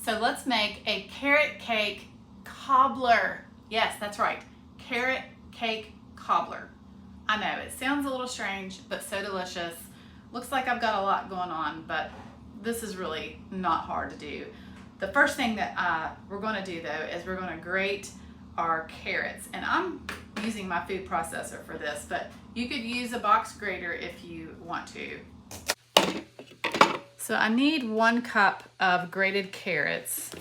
So let's make a carrot cake cobbler. Yes, that's right, carrot cake cobbler. I know, it sounds a little strange, but so delicious. Looks like I've got a lot going on, but this is really not hard to do. The first thing that we're gonna do though is we're gonna grate our carrots. And I'm using my food processor for this, but you could use a box grater if you want to. So I need 1 cup of grated carrots,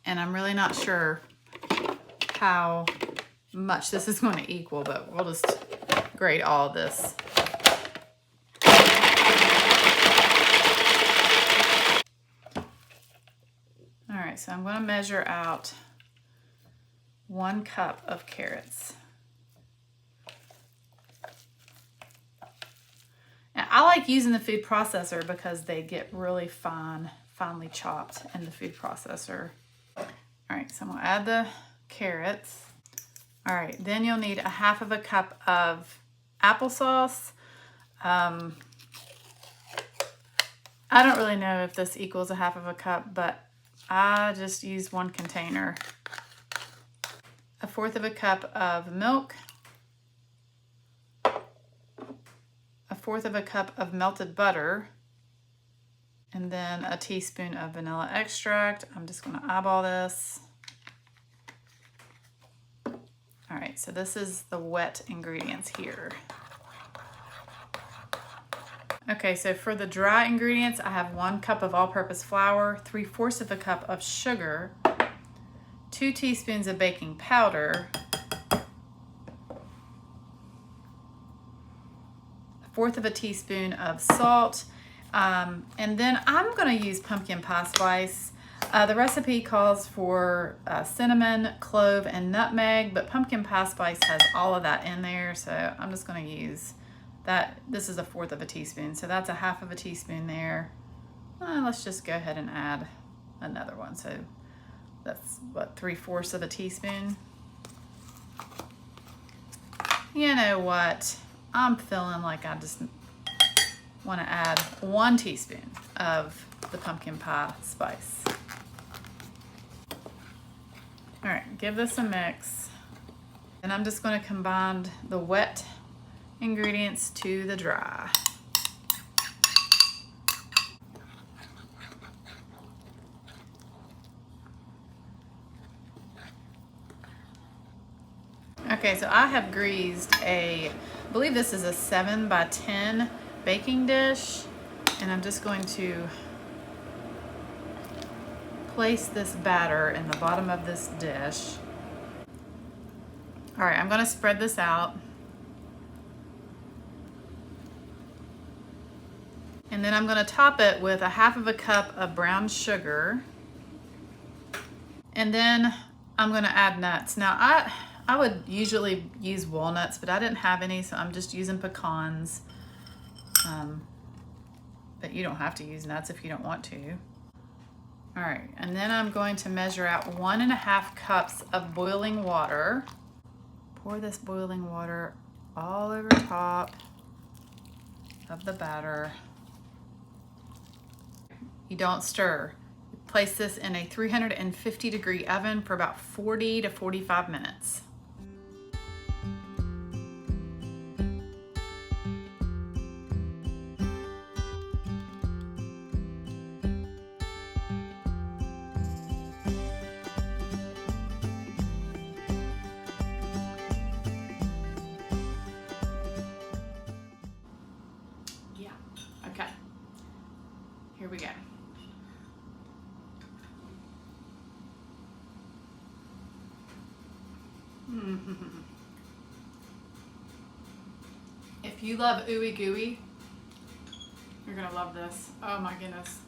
and I'm really not sure how much this is going to equal, but we'll just grate all this. All right, so I'm going to measure out 1 cup of carrots. Now, I like using the food processor because they get really finely chopped in the food processor. All right, so I'm gonna add the carrots. All right, then you'll need 1/2 cup of applesauce. I don't really know if this equals 1/2 cup, but I just use 1 container. 1/4 cup of milk. 1/4 cup of melted butter, and then a teaspoon of vanilla extract. I'm just going to eyeball this. All right, so this is the wet ingredients here. Okay, so for the dry ingredients, I have 1 cup of all-purpose flour, 3/4 cup of sugar, 2 teaspoons of baking powder, 1/4 teaspoon of salt, and then I'm going to use pumpkin pie spice. The recipe calls for cinnamon, clove, and nutmeg, but pumpkin pie spice has all of that in there, so I'm just going to use that. This is 1/4 teaspoon, so that's 1/2 teaspoon there. Let's just go ahead and add another one. So that's what, 3/4 teaspoon. You know what? I'm feeling like I just want to add 1 teaspoon of the pumpkin pie spice. All right, give this a mix. And I'm just going to combine the wet ingredients to the dry. Okay, so I have greased I believe this is a 7 by 10 baking dish, and I'm just going to place this batter in the bottom of this dish. All right, I'm going to spread this out. And then I'm going to top it with 1/2 cup of brown sugar. And then I'm going to add nuts. Now, I would usually use walnuts, but I didn't have any, so I'm just using pecans. But you don't have to use nuts if you don't want to. All right, and then I'm going to measure out 1.5 cups of boiling water. Pour this boiling water all over top of the batter. You don't stir. Place this in a 350-degree oven for about 40 to 45 minutes. Yeah, okay. Here we go. If you love ooey gooey, you're gonna love this. Oh my goodness.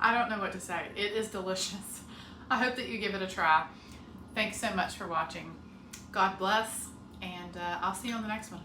I don't know what to say. It is delicious. I hope that you give it a try. Thanks so much for watching. God bless, and I'll see you on the next one.